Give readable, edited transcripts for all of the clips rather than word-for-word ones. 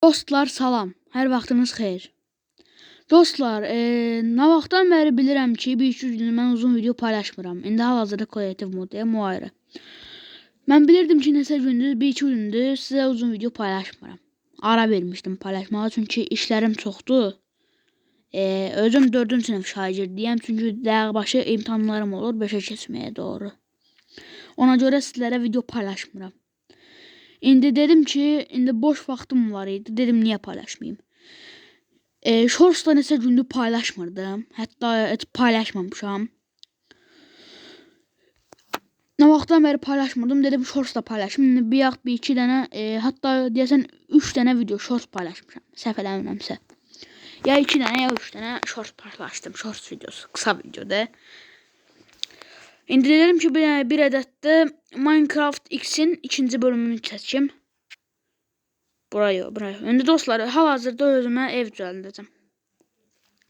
Dostlar salam, hər vaxtınız xeyir. Dostlar, nə vaxtdan bəri bilirəm ki, bir iki gündür mən uzun video paylaşmıram. İndi hal-hazırda kreativ moddayım, o ayrı. Mən bilirdim ki, nəsə gündür, bir iki gündür sizə uzun video paylaşmıram. Ara vermişdim paylaşmağa, çünki işlərim çoxdur. Özüm 4-cü sinif şagirdiyəm, çünki dəqiqbaşı imtahanlarım olur 5-ə keçməyə doğru. Ona görə sizlərə video paylaşmıram. İndi dedim ki, indi boş vaxtım var idi. Dedim niyə paylaşmayayım. Shorts'da nəsə gündür paylaşmırdım. Hətta paylaşmamışam. Nə vaxtdan bəri paylaşmırdım. Dedim Shorts'da paylaşım. İndi bir iki dənə, hatta deyəsən 3 dənə video Shorts paylaşmışam. Səhv eləmirəmsə. Ya 2 dənə ya 3 dənə Shorts paylaşdım. Shorts videosu, qısa videoda. İndi dedim ki, bir ədəddə Minecraft X'in ikinci bölümünü çəkeyim. Buraya. İndi dostlar, hal-hazırda özümə ev düzəldəcəm.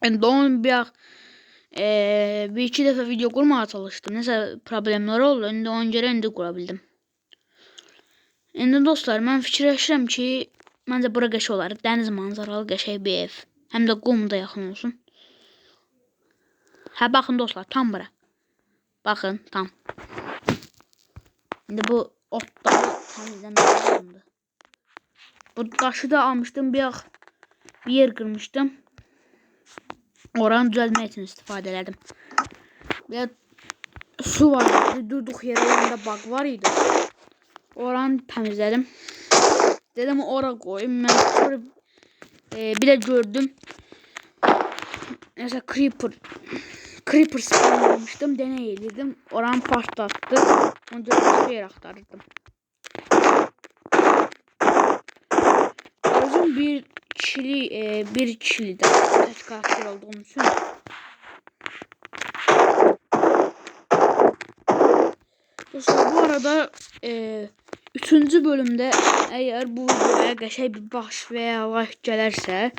İndi onun bir iki dəfə video qurmağa çalışdım. Nəsə problemlər oldu. İndi ona görə qura bildim. İndi dostlar, mən fikirləşirəm ki, məncə bura qəşəng olar. Dəniz manzaralı qəşəng bir ev. Həm də qum da yaxın olsun. Hə, baxın dostlar, tam bura. Baxın, tam. İndi bu otları təmizləmək lazımdır. Bu daşı da almışdım, bir yer qırmışdım. Oranı düzəltmək üçün istifadə elədim. Bir su var, durduq yerə yanında bağ var idi. Oranı təmizlədim. Dedim ora qoyayım. Mən bir də gördüm. Nəsə Creeper spawn almışdım, deney edirdim. Oranı partlattı. Onu başqa yer axtarırdım. Özüm bir kişilidə tək karakter olduğum üçün. Dostlar, bu arada 3-cü bölümdə əgər bu videoya qəşəng bir baş və ya like gələrsə,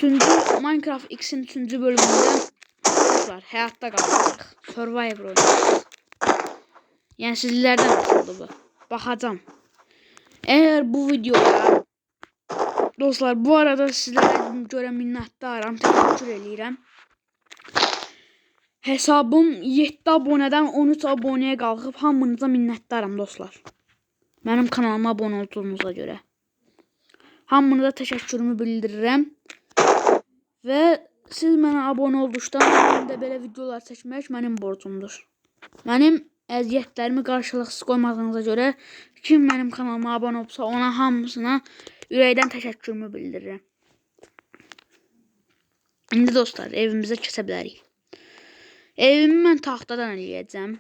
Minecraft X'in 3-cü bölümündə dostlar, həyatda qalacaq. Survivor oynayacaq. Yəni sizlərdən oldu bu. Baxacam. Əgər bu videoya dostlar, bu arada sizlərə görə minnətdaram, təşəkkür eləyirəm. Hesabım 7 abonədən 13 abonəyə qalxıb, hamınıza minnətdaram dostlar. Mənim kanalıma abunə olduğunuza görə. Hamınıza təşəkkürümü bildirirəm. Və siz mənə abunə olduqdan mənim də belə videolar çəkmək mənim borcumdur. Mənim əziyyətlərimi qarşılıqsız qoymadığınıza görə kim mənim kanalıma abunə olsa ona hamısına ürəkdən təşəkkürümü bildirirəm. İndi dostlar, evimizə keçə bilərik. Evimi mən taxtadan eləyəcəm.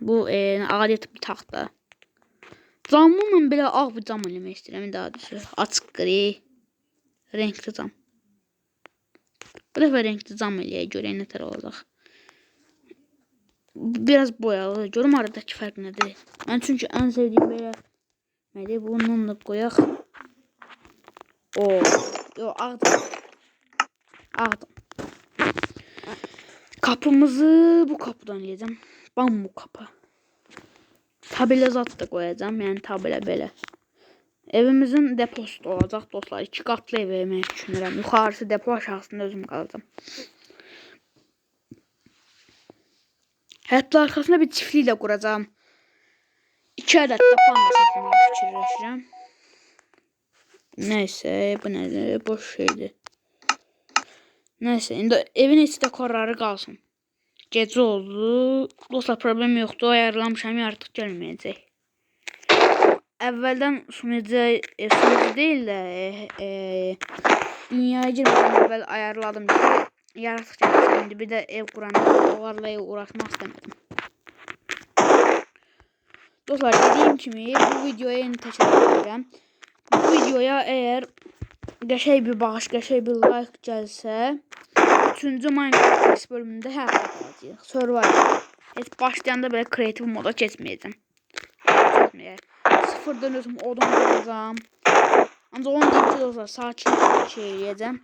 Bu adi tipli taxta. Camı mən belə ağ bir cam eləmək istəyirəm. Daha doğrusu açıq gri renkli cam. Bu dəfə renkli cam eləyək, görək nə tər olacaq. Biraz boyalı. Görüm aradakı fərq nədir. Mən çünki ən sevdiyim belə nədir? Bundan da qoyaq. Yox, ağdır. Ağdır. Kapımızı bu kapıdan eləyəcəm. Bambu kapı. Tabelə zat da qoyacam. Yəni tabelə belə. Evimizin deposu da olacaq dostlar. 2 qatlı ev vermək düşünürəm. Yuxarısı depo, aşağısında özüm qalacam. Hətta arxasında bir çiftlik də quracam. 2 ədəd də panda saxlamaq fikirləşirəm. Nəysə, bu nədir? Boş şeydir. Nəysə, indi evin içi dekorları qalsın. Gecə oldu. Dostlar, problem yoxdur. Ayarlamışam, artıq gəlməyəcək. Əvvəldən sunucu deyil də dünyaya girmədən əvvəl ayarladım ki, yaratıq gəlsin. İndi bir də ev quranı onlarla uğraşmaq istəmədim. Dostlar, dediyim kimi bu videoya yeni təşəkkür edirəm. Bu videoya əgər qəşəng bir bağış, qəşəng bir like gəlsə, 3-cü Minecraft X bölümündə həyatda qalacaq. Survivor. Heç başlayanda belə kreativ moda keçməyəcəm. Sıfırdan özüm odun quracam. Ancaq onu deyim ki, dostlar, sakin şey eləyəcəm.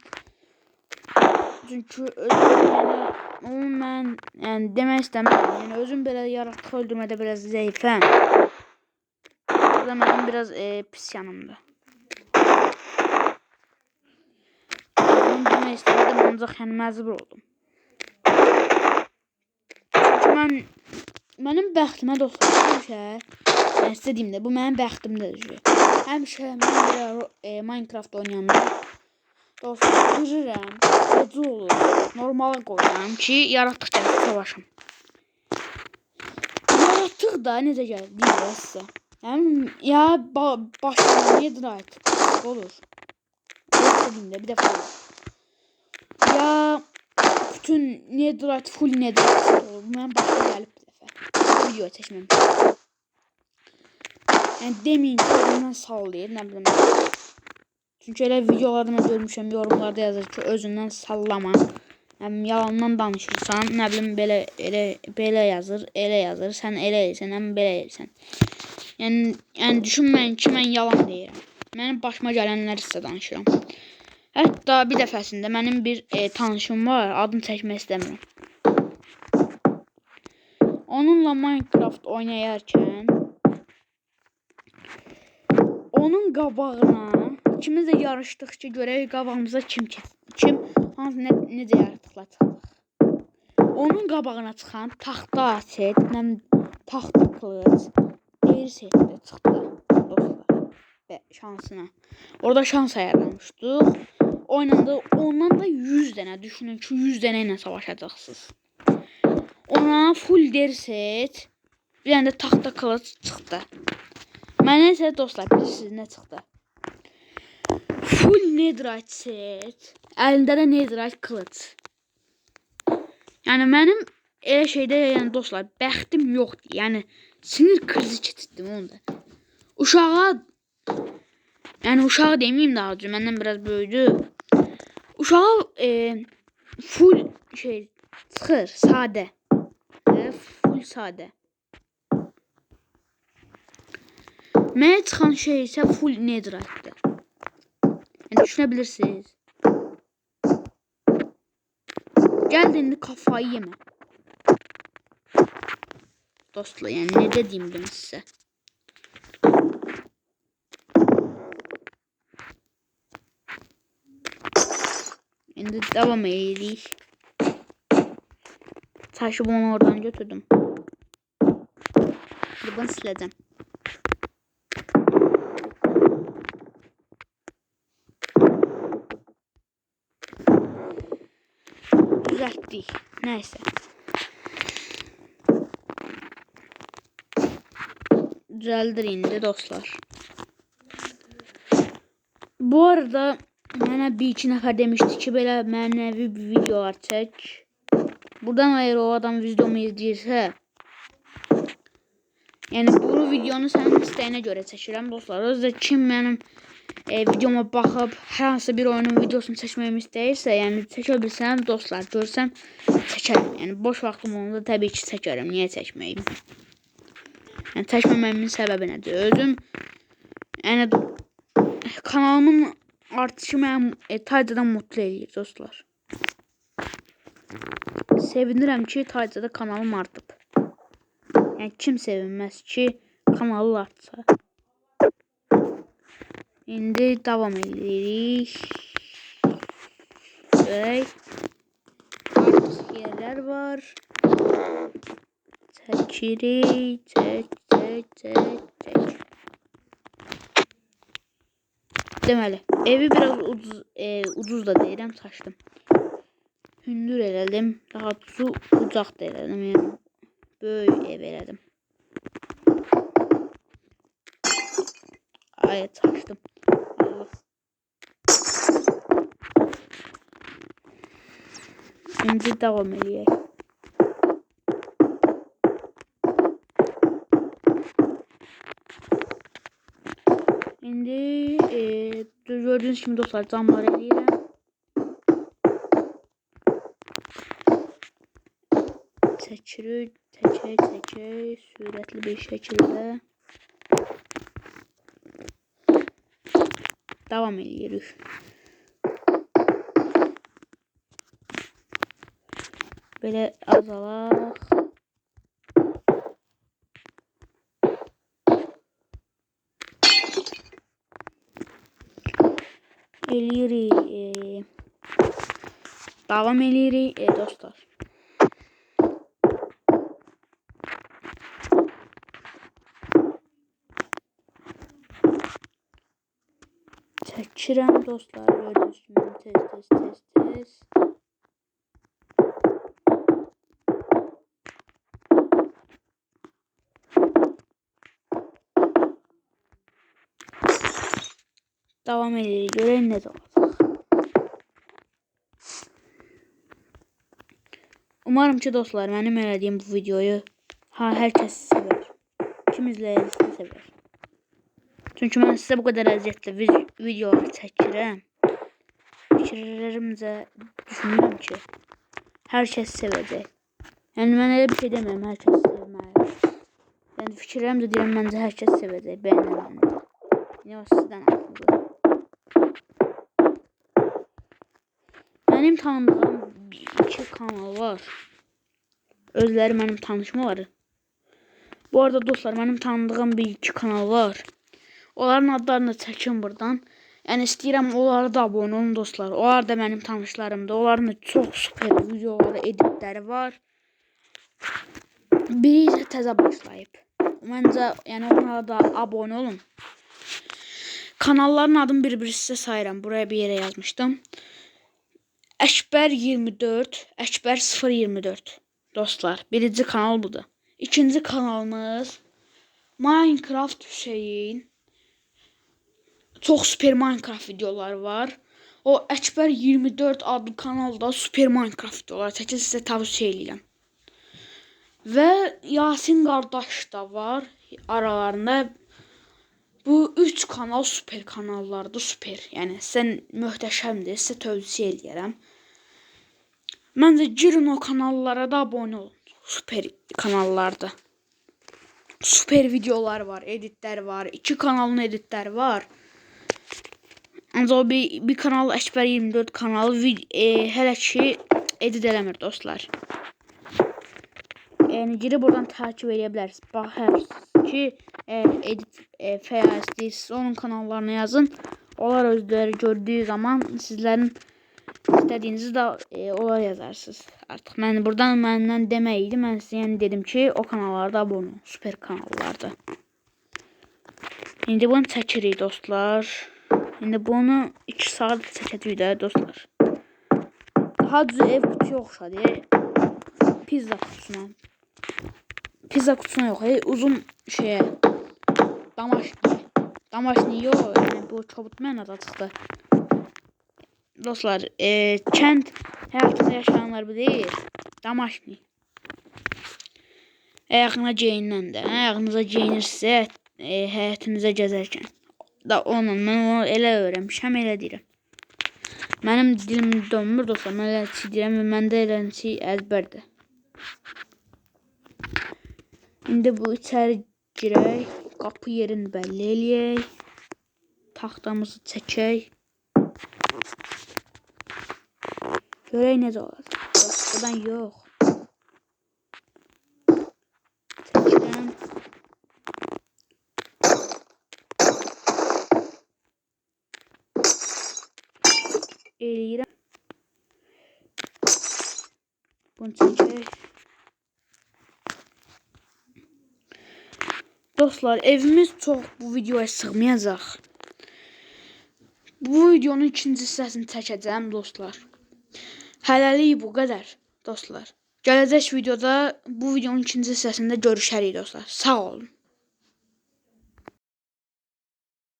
Çünki özüm mən demək istəmirəm. Yəni özüm belə yaratıq öldürmədə biraz zəifəm. Bu da mənim biraz pis yanımdır. çəkmək istədim, ancaq yəni məcbur oldum. Çünki mənim bəxtimə dostlar, həmişə, yəni sizə deyim də, bu mənim bəxtimdir. Həmişə mən belə Minecraft oynayanda dostlar girirəm, gecə olur, normala qoyuram ki, yaratıq gəlib savaşım. Yaratıq da necə gəlir, deyirəm sizə. Yəni, ya başına netherite olur. Bir dəfə olur. Ya bütün netherite, full netherite olur. Mənim başıma gəlib bir dəfə. Video çəkməmişəm. Yəni deməyin ki, özündən sallayır, nə bilim. Çünki elə videolarda mən görmüşəm, yorumlarda yazır ki, özündən sallama. Yəni yalandan danışırsan, nə bilim belə yazır, elə yazır, sən elə eləyirsən, həm belə eləyirsən. Yəni düşünməyin ki, mən yalan deyirəm. Mənim başıma gələnləri sizə danışıram. Hətta bir dəfəsində mənim bir tanışım var, adını çəkmək istəmirəm. Onunla Minecraft oynayarkən onun qabağına ikimiz də yarışdıq ki, görək qabağımıza kim hansı necə yaratıqlar çıxdıq. Onun qabağına çıxan taxta set, taxta kılıç, deri setdə çıxdı dostlar və şansına. Orada şans ayarlamışdıq. Oynandı, ondan da 100 dənə, düşünün ki 100 dənə ilə savaşacaqsınız. Ona full deri set, bir dənə də taxta kılıç çıxdı. Mənə isə dostlar, bilirsiniz nə çıxdı? Full netherite set, əlində də netherite kılıç. Yəni mənim elə şeydə, yəni dostlar, bəxtim yoxdur. Yəni sinir krizi keçirdim onu da. Uşağa deməyim daha önce, məndən biraz böyüdü. Uşağa full çıxır, sadə. Full sadə. Mənə çıxan şey isə full netherite'dir. Yəni düşünə bilirsiniz. Gəldi indi kafayı yemə. Dostlar, yəni necə deyim bunu sizə. İndi devam edirik. Taşı bunu oradan götürdüm. Şimdi bunu sileceğim. Düzelttik. Neyse. Düzeldir indi dostlar. Bu arada mənə bir iki nəfər demişdi ki, belə mənəvi videolar çək. Buradan eğer o adam videomu izləyirsə, yəni bu videonu sənin istəyinə görə çəkirəm dostlar. Özdə kim mənim videoma baxıb hər hansı bir oyunun videosunu çəkməyimi istəyirsə, yəni çəkə bilsəm dostlar, görsəm çəkərəm. Yəni boş vaxtım olanda təbii ki çəkərəm. Niyə çəkməyim? Yəni çəkməməyimin səbəbi nədir? Özüm yəni kanalımın artışı mənim Taycadan mutlu edir dostlar. Sevinirəm ki Taycada kanalım artıb. Yəni kim sevinməz ki kanalı artsa. İndi davam edirik. Artıq yerlər var. Çəkirik, çək. Deməli, evi biraz ucuz da deyirəm, çaşdım. Hündür elədim, daha doğrusu ucaq da elədim, yəni böyük ev elədim. Ay, çaşdım. Allah. İndi devam edək. İndi gördüğünüz kimi dostlar camlar eləyirəm. Çəkirik, sürətli bir şəkildə. Devam edirik. Belə azalaq. Eləyirik. Davam eləyirik dostlar. Çəkirəm dostlar. Gördüyünüz kimi tez. Davam edirik. Görək necə olacaq. Umarım ki dostlar mənim elədiyim bu videoyu hər kəs sevər. Kim izləyirsə sevər. Çünki mən sizə bu qədər əziyyətlə videolar çəkirəm. Fikirlərimcə düşünürəm ki hər kəs sevəcək. Yəni mən elə bir şey demirəm hər kəs sevməli. Yəni fikirlərimcə deyirəm məncə hər kəs sevəcək, bəyənər. Yəni o sizdən asılıdır. Mənim tanıdığım 2 kanal var. Özləri mənim tanışmaları. Bu arada dostlar mənim tanıdığım 1-2 kanal var. Onların adlarını çəkin buradan. Yəni istəyirəm onlara da abunə olun dostlar. Onlar da mənim tanışlarımdır. Onların çox super videoları, editləri var. Biri isə təzə başlayıb. Məncə yəni onlara da abunə olun. Kanalların adını bir-bir sizə sayıram. Buraya bir yerə yazmışdım. Əkbər 24, Əkbər 024 dostlar. Birinci kanal budur. İkinci kanalımız Minecraft Hüseyin. Çox super Minecraft videoları var. O Əkbər 24 adlı kanalda super Minecraft videoları çəkir, sizə tavsiyə edirəm. Və Yasin qardaş da var aralarında. Bu 3 kanal super kanallardır, super. Yəni sizə möhtəşəmdir, sizə tövsiyə edirəm. Məncə girin o kanallara da abunə olun. Super kanallardır. Super videolar var, editlər var. 2 kanalın editləri var. Ancaq o bir kanal Əkbər 24 kanalı hələ ki edit eləmir dostlar. Yəni girib buradan takip edə bilərsiniz. Baxarsınız ki edit fəya istəyirsiniz, onun kanallarına yazın. Onlar özləri gördüyü zaman sizlərin istədiyinizi də onlar yazarsınız. Artıq mən buradan məndən demək idi. Mən sizə yəni dedim ki o kanallarda abunə olun. Super kanallardır. İndi bunu çəkirik dostlar. İndi bunu 2 saat çəkəcəyik də dostlar. Daha düz ev kutuya oxşadı. Pizza kutusuna. Pizza kutusuna yox, uzun şeyə. Damaşni yox, yəni bu çobut mənada çıxdı. Dostlar, kənd həyatında yaşayanlar bu deyil. Damaşni. Ayağına geyinən də, ayağınıza geyinirsə həyatınıza gəzərkən. Da onunla mən onu elə öyrənmişəm, elə deyirəm. Mənim dilim dönmür dostlar, mən elə deyirəm və məndə elə əzbərdir. İndi bu içəri girək, qapı yerini bəlli eləyək, taxtamızı çəkək. Görək necə olacaq. Buradan yox. Çəkirəm. Eləyirəm. Bunu çəkək. Dostlar, evimiz çox bu videoya sığmayacaq. Bu videonun ikinci hissəsini çəkəcəm dostlar. Hələlik bu qədər dostlar. Gələcək videoda bu videonun ikinci hissəsində görüşərik dostlar. Sağ olun.